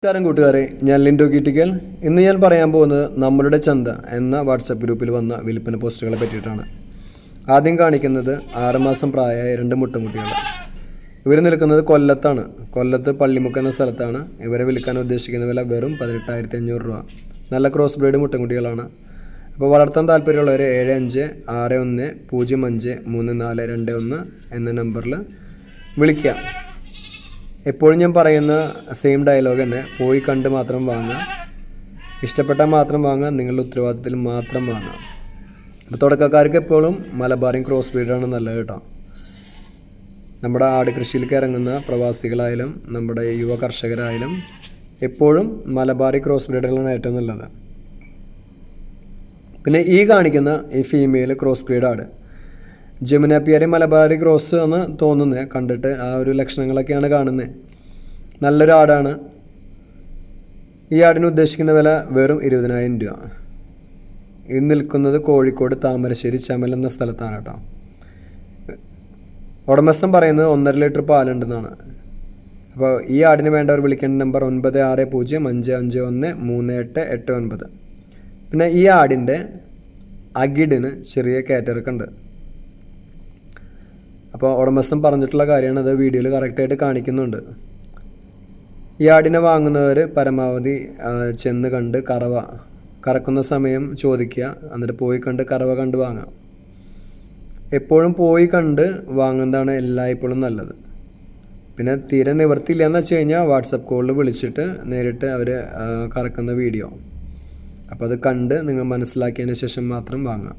നമസ്കാരം കൂട്ടുകാരെ, ഞാൻ ലിൻഡോ കീറ്റിക്കൽ. ഇന്ന് ഞാൻ പറയാൻ പോകുന്നത് നമ്മളുടെ ചന്ത എന്ന വാട്സപ്പ് ഗ്രൂപ്പിൽ വന്ന വിൽപ്പന പോസ്റ്റുകളെ പറ്റിയിട്ടാണ്. ആദ്യം കാണിക്കുന്നത് 6 മാസം പ്രായമായ 2 മുട്ടൻകുട്ടികൾ. ഇവർ നിൽക്കുന്നത് കൊല്ലത്താണ്. കൊല്ലത്ത് പള്ളിമുക്ക് എന്ന സ്ഥലത്താണ്. ഇവരെ വിൽക്കാൻ ഉദ്ദേശിക്കുന്ന വില വെറും 18,500 രൂപ. നല്ല ക്രോസ് ബ്രീഡ് മുട്ടൻകുട്ടികളാണ്. അപ്പോൾ വളർത്താൻ താല്പര്യമുള്ളവർ 7561053421 എന്ന നമ്പറിൽ വിളിക്കാം. എപ്പോഴും ഞാൻ പറയുന്ന സെയിം ഡയലോഗ് തന്നെ, പോയി കണ്ട് മാത്രം വാങ്ങുക, ഇഷ്ടപ്പെട്ടാൽ മാത്രം വാങ്ങുക, നിങ്ങളുടെ ഉത്തരവാദിത്തത്തിൽ മാത്രം വാങ്ങുക. അപ്പോൾ തുടക്കക്കാർക്ക് എപ്പോഴും മലബാറിയും ക്രോസ് ബ്രീഡാണ് നല്ലത് കേട്ടോ. നമ്മുടെ ആട് കൃഷിയിലേക്ക് ഇറങ്ങുന്ന പ്രവാസികളായാലും നമ്മുടെ യുവ കർഷകരായാലും എപ്പോഴും മലബാറി ക്രോസ് ബ്രീഡുകളാണ് ഏറ്റവും നല്ലത്. പിന്നെ ഈ കാണിക്കുന്ന ഈ ഫീമെയിൽ ക്രോസ് ബ്രീഡ് ആട് ജമുനാപ്പിയാരി മലബാറി ക്രോസ് എന്ന് തോന്നുന്നത്, കണ്ടിട്ട് ആ ഒരു ലക്ഷണങ്ങളൊക്കെയാണ് കാണുന്നത്. നല്ലൊരു ആടാണ്. ഈ ആടിന് ഉദ്ദേശിക്കുന്ന വില വെറും 20,000 രൂപ. ഇത് നിൽക്കുന്നത് കോഴിക്കോട് താമരശ്ശേരി ചമൽ എന്ന സ്ഥലത്താണ് കേട്ടോ. ഉടമസ്ഥൻ പറയുന്നത് 1.5 ലിറ്റർ പാലുണ്ടെന്നാണ്. അപ്പോൾ ഈ ആടിന് വേണ്ടവർ വിളിക്കേണ്ട നമ്പർ 9605513889. പിന്നെ ഈ ആടിൻ്റെ അകിടിന് ചെറിയ കാറ്ററൊക്കെ. അപ്പോൾ ഉടമസ്ഥൻ പറഞ്ഞിട്ടുള്ള കാര്യമാണ്, അത് വീഡിയോയിൽ കറക്റ്റായിട്ട് കാണിക്കുന്നുണ്ട്. ഈ ആടിനെ വാങ്ങുന്നവർ പരമാവധി ചെന്ന് കണ്ട് കറക്കുന്ന സമയം ചോദിക്കുക, എന്നിട്ട് പോയി കണ്ട് കറവ കണ്ട് വാങ്ങാം. എപ്പോഴും പോയി കണ്ട് വാങ്ങുന്നതാണ് എല്ലായ്പ്പോഴും നല്ലത്. പിന്നെ തീരെ നിവൃത്തിയില്ല എന്ന് വെച്ച് കഴിഞ്ഞാൽ വാട്സപ്പ് കോളിൽ വിളിച്ചിട്ട് നേരിട്ട് അവർ കറക്കുന്ന വീഡിയോ, അപ്പോൾ അത് കണ്ട് നിങ്ങൾ മനസ്സിലാക്കിയതിന് ശേഷം മാത്രം വാങ്ങാം.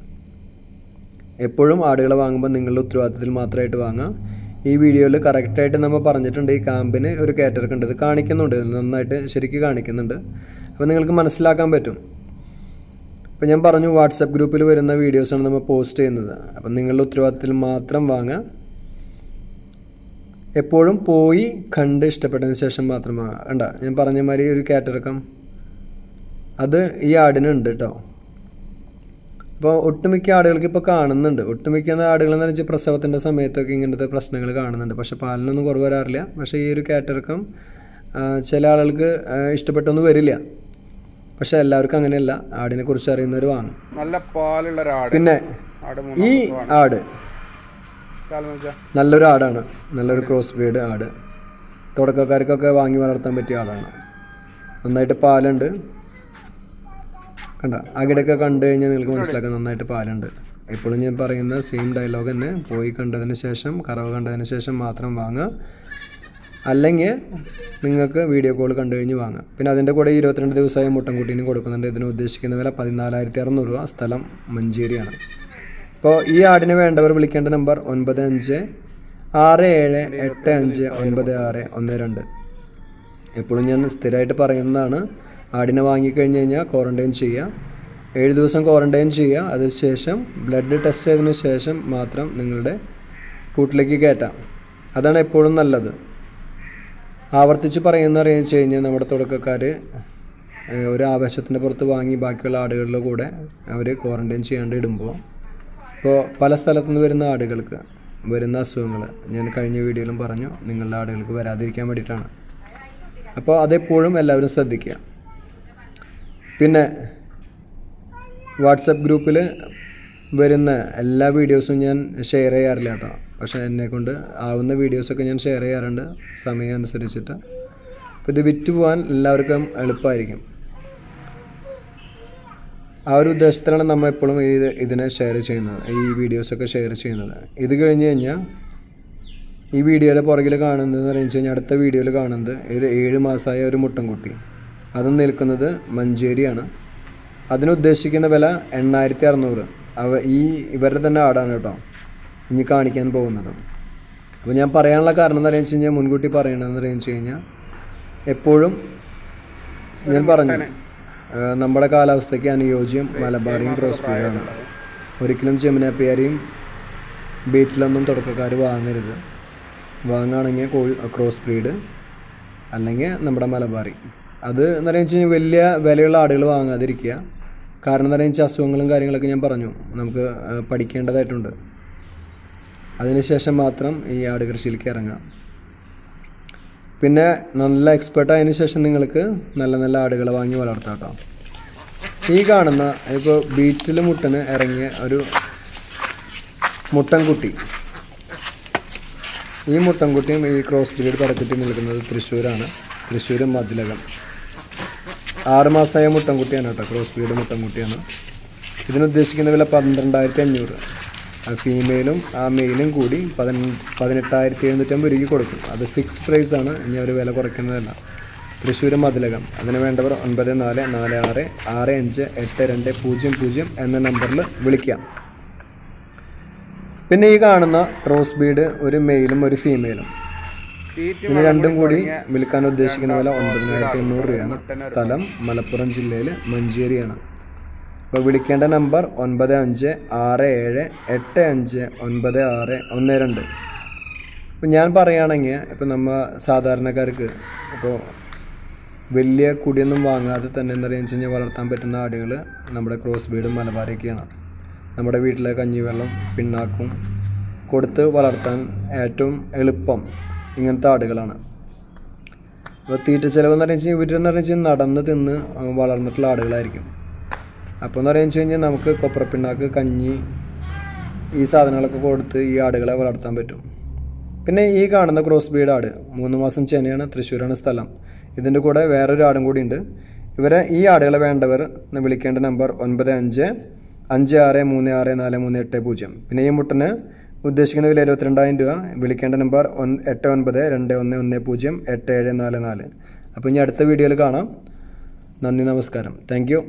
എപ്പോഴും ആടുകളെ വാങ്ങുമ്പോൾ നിങ്ങളുടെ ഉത്തരവാദിത്തത്തിൽ മാത്രമായിട്ട് വാങ്ങാം. ഈ വീഡിയോയിൽ കറക്റ്റായിട്ട് നമ്മൾ പറഞ്ഞിട്ടുണ്ട്. ഈ കാമ്പിന് ഒരു കാറ്ററൊക്കെ ഉണ്ട്, ഇത് കാണിക്കുന്നുണ്ട്, നന്നായിട്ട് ശരിക്കും കാണിക്കുന്നുണ്ട്. അപ്പോൾ നിങ്ങൾക്ക് മനസ്സിലാക്കാൻ പറ്റും. അപ്പോൾ ഞാൻ പറഞ്ഞു, വാട്സപ്പ് ഗ്രൂപ്പിൽ വരുന്ന വീഡിയോസാണ് നമ്മൾ പോസ്റ്റ് ചെയ്യുന്നത്. അപ്പം നിങ്ങളുടെ ഉത്തരവാദിത്തത്തിൽ മാത്രം വാങ്ങാം. എപ്പോഴും പോയി കണ്ട് ഇഷ്ടപ്പെട്ടതിന് ശേഷം മാത്രം വാങ്ങാം. കണ്ട, ഞാൻ പറഞ്ഞ മാതിരി ഒരു കാറ്ററക്കം അത് ഈ ആടിനുണ്ട് കേട്ടോ. അപ്പോൾ ഒട്ടുമിക്ക ആടുകൾക്ക് ഇപ്പോൾ കാണുന്നുണ്ട്. ഒട്ടുമിക്ക ആടുകളെന്ന് വെച്ചാൽ പ്രസവത്തിൻ്റെ സമയത്തൊക്കെ ഇങ്ങനത്തെ പ്രശ്നങ്ങൾ കാണുന്നുണ്ട്. പക്ഷേ പാലിനൊന്നും കുറവ് വരാറില്ല. പക്ഷേ ഈ ഒരു കാറ്ററക്കം ചില ആളുകൾക്ക് ഇഷ്ടപ്പെട്ടൊന്നും വരില്ല. പക്ഷേ എല്ലാവർക്കും അങ്ങനെയല്ല. ആടിനെ കുറിച്ച് അറിയുന്നവർ വാങ്ങും. നല്ല പാലുള്ള ഒരാട്. പിന്നെ ഈ ആട് നല്ലൊരു ആടാണ്, നല്ലൊരു ക്രോസ് ബ്രീഡ് ആട്. തുടക്കക്കാർക്കൊക്കെ വാങ്ങി വളർത്താൻ പറ്റിയ ആടാണ്. നന്നായിട്ട് പാലുണ്ട്. കണ്ട, അകിടൊക്കെ കണ്ടു കഴിഞ്ഞാൽ നിങ്ങൾക്ക് മനസ്സിലാക്കാം നന്നായിട്ട് പാലുണ്ട്. എപ്പോഴും ഞാൻ പറയുന്ന സെയിം ഡയലോഗ് തന്നെ, പോയി കണ്ടതിന് ശേഷം കറവ് കണ്ടതിന് ശേഷം മാത്രം വാങ്ങുക. അല്ലെങ്കിൽ നിങ്ങൾക്ക് വീഡിയോ കോൾ കണ്ടു കഴിഞ്ഞ് വാങ്ങുക. പിന്നെ അതിൻ്റെ കൂടെ 22 ദിവസമായ മുട്ടൻകുട്ടീനും കൊടുക്കുന്നുണ്ട്. ഇതിന് ഉദ്ദേശിക്കുന്ന വില 14,600 രൂപ. സ്ഥലം മഞ്ചേരിയാണ്. അപ്പോൾ ഈ ആടിന് വേണ്ടവർ വിളിക്കേണ്ട നമ്പർ 9567859612. എപ്പോഴും ഞാൻ സ്ഥിരമായിട്ട് പറയുന്നതാണ്, ആടിനെ വാങ്ങിക്കഴിഞ്ഞ് കഴിഞ്ഞാൽ ക്വാറൻറ്റൈൻ ചെയ്യുക. 7 ദിവസം ക്വാറൻറ്റൈൻ ചെയ്യുക. അതിനുശേഷം ബ്ലഡ് ടെസ്റ്റ് ചെയ്തതിന് ശേഷം മാത്രം നിങ്ങളുടെ കൂട്ടിലേക്ക് കയറ്റാം. അതാണ് എപ്പോഴും നല്ലത്. ആവർത്തിച്ച് പറയുന്നതെന്ന് വെച്ച് കഴിഞ്ഞാൽ നമ്മുടെ തുടക്കക്കാർ ഒരു ആവേശത്തിൻ്റെ പുറത്ത് വാങ്ങി ബാക്കിയുള്ള ആടുകളുടെ കൂടെ അവർ ക്വാറൻറ്റൈൻ ചെയ്യാണ്ട് ഇടുമ്പോൾ ഇപ്പോൾ പല സ്ഥലത്തുനിന്ന് വരുന്ന ആടുകൾക്ക് വരുന്ന അസുഖങ്ങൾ ഞാൻ കഴിഞ്ഞ വീഡിയോയിലും പറഞ്ഞു, നിങ്ങളുടെ ആടുകൾക്ക് വരാതിരിക്കാൻ വേണ്ടിയിട്ടാണ്. അപ്പോൾ അതെപ്പോഴും എല്ലാവരും ശ്രദ്ധിക്കുക. പിന്നെ വാട്സപ്പ് ഗ്രൂപ്പിൽ വരുന്ന എല്ലാ വീഡിയോസും ഞാൻ ഷെയർ ചെയ്യാറില്ല കേട്ടോ. പക്ഷേ എന്നെക്കൊണ്ട് ആവുന്ന വീഡിയോസൊക്കെ ഞാൻ ഷെയർ ചെയ്യാറുണ്ട് സമയം അനുസരിച്ചിട്ട്. അപ്പോൾ ഇത് വിറ്റ് പോകാൻ എല്ലാവർക്കും എളുപ്പമായിരിക്കും. ആ ഒരു ഉദ്ദേശത്തിലാണ് നമ്മൾ എപ്പോഴും ഇതിനെ ഷെയർ ചെയ്യുന്നത്, ഈ വീഡിയോസൊക്കെ ഷെയർ ചെയ്യുന്നത്. ഇത് കഴിഞ്ഞ് കഴിഞ്ഞാൽ ഈ വീഡിയോയുടെ പുറകിൽ കാണുന്നതെന്ന് പറഞ്ഞു കഴിഞ്ഞാൽ, അടുത്ത വീഡിയോയിൽ കാണുന്നത് ഒരു 7 മാസമായ ഒരു മുട്ടൻകുട്ടി. അതും നിൽക്കുന്നത് മഞ്ചേരിയാണ്. അതിനുദ്ദേശിക്കുന്ന വില 8,600. ഇവരുടെ തന്നെ ആടാണ് കേട്ടോ ഇനി കാണിക്കാൻ പോകുന്നത്. അപ്പോൾ ഞാൻ പറയാനുള്ള കാരണം എന്താണെന്ന് വെച്ച് കഴിഞ്ഞാൽ, മുൻകൂട്ടി പറയണമെന്ന് വെച്ച് കഴിഞ്ഞാൽ, എപ്പോഴും ഞാൻ പറഞ്ഞു നമ്മുടെ കാലാവസ്ഥയ്ക്ക് അനുയോജ്യം മലബാറിയും ക്രോസ് ബ്രീഡാണ്. ഒരിക്കലും ജമുനാപ്പിയാരിയും ബീറ്റിലൊന്നും തുടക്കക്കാർ വാങ്ങരുത്. വാങ്ങുകയാണെങ്കിൽ ക്രോസ് ബ്രീഡ് അല്ലെങ്കിൽ നമ്മുടെ മലബാറി. അത് എന്ന് വെച്ച് കഴിഞ്ഞാൽ വലിയ വിലയുള്ള ആടുകൾ വാങ്ങാതിരിക്കുക. കാരണം എന്താ പറയുക, അസുഖങ്ങളും കാര്യങ്ങളൊക്കെ ഞാൻ പറഞ്ഞു, നമുക്ക് പഠിക്കേണ്ടതായിട്ടുണ്ട്. അതിനുശേഷം മാത്രം ഈ ആട് കൃഷിയിലേക്ക് ഇറങ്ങാം. പിന്നെ നല്ല എക്സ്പേർട്ട് ആയതിനു ശേഷം നിങ്ങൾക്ക് നല്ല നല്ല ആടുകളെ വാങ്ങി വളർത്താം കേട്ടോ. ഈ കാണുന്ന ഇപ്പോൾ ബീറ്റിൽ മുട്ടന് ഇറങ്ങിയ ഒരു മുട്ടൻകുട്ടി, ഈ മുട്ടൻകുട്ടിയും ഈ ക്രോസ് ബ്രീഡ് പടക്കുട്ടി നിൽക്കുന്നത് തൃശ്ശൂരാണ്. തൃശ്ശൂർ മതിലകം. 6 മാസമായ മുട്ടൻകുട്ടിയാണ് കേട്ടോ, ക്രോസ് ബ്രീഡ് മുട്ടൻകുട്ടിയാണ്. ഇതിനുദ്ദേശിക്കുന്ന വില 12,500. ആ ഫീമെയിലും ആ മെയിലും കൂടി 18,750 രൂപയ്ക്ക് കൊടുക്കും. അത് ഫിക്സ്ഡ് പ്രൈസാണ്, ഇനി അവർ വില കുറയ്ക്കുന്നതല്ല. തൃശ്ശൂർ മതിലകം. അതിന് വേണ്ടവർ 9446658200 എന്ന നമ്പറിൽ വിളിക്കാം. പിന്നെ ഈ കാണുന്ന ക്രോസ് ബ്രീഡ് ഒരു മെയിലും ഒരു ഫീമെയിലും. ഇതിന് രണ്ടും കൂടി വിൽക്കാൻ ഉദ്ദേശിക്കുന്ന വില 9,800 രൂപയാണ്. സ്ഥലം മലപ്പുറം ജില്ലയിൽ മഞ്ചേരിയാണ്. അപ്പോൾ വിളിക്കേണ്ട നമ്പർ 9567859612. ഇപ്പോൾ ഞാൻ പറയുകയാണെങ്കിൽ ഇപ്പോൾ നമ്മൾ സാധാരണക്കാർക്ക് ഇപ്പോൾ വലിയ കുടിയൊന്നും വാങ്ങാതെ തന്നെ എന്താ പറയുക വെച്ച് വളർത്താൻ പറ്റുന്ന ആടുകൾ നമ്മുടെ ക്രോസ് ബ്രീഡും മലബാരൊക്കെയാണ്. നമ്മുടെ വീട്ടിലെ കഞ്ഞിവെള്ളം പിണ്ണാക്കും കൊടുത്ത് വളർത്താൻ ഏറ്റവും എളുപ്പം ഇങ്ങനത്തെ ആടുകളാണ്. അപ്പോൾ തീറ്റ ചിലവെന്ന് പറയുന്നത് ഇവരെന്ന് പറയുന്നത് നടന്ന് തിന്ന് വളർന്നിട്ടുള്ള ആടുകളായിരിക്കും. അപ്പോൾ എന്ന് പറയുന്നത് കഴിഞ്ഞാൽ നമുക്ക് കൊപ്രപ്പിണ്ണാക്ക്, കഞ്ഞി, ഈ സാധനങ്ങളൊക്കെ കൊടുത്ത് ഈ ആടുകളെ വളർത്താൻ പറ്റും. പിന്നെ ഈ കാണുന്ന ക്രോസ് ബ്രീഡ് ആട് 3 മാസം ചെനയാണ്, തൃശ്ശൂരാണ് സ്ഥലം. ഇതിൻ്റെ കൂടെ വേറൊരു ആടും കൂടി ഉണ്ട്. ഈ ആടുകളെ വേണ്ടവർ വിളിക്കേണ്ട നമ്പർ 9556364380. പിന്നെ ഈ മുട്ടന് ഉദ്ദേശിക്കുന്ന വില 22,000 രൂപ. വിളിക്കേണ്ട നമ്പർ 8921108744. അപ്പോൾ ഇനി അടുത്ത വീഡിയോയിൽ കാണാം. നന്ദി, നമസ്കാരം. Thank you.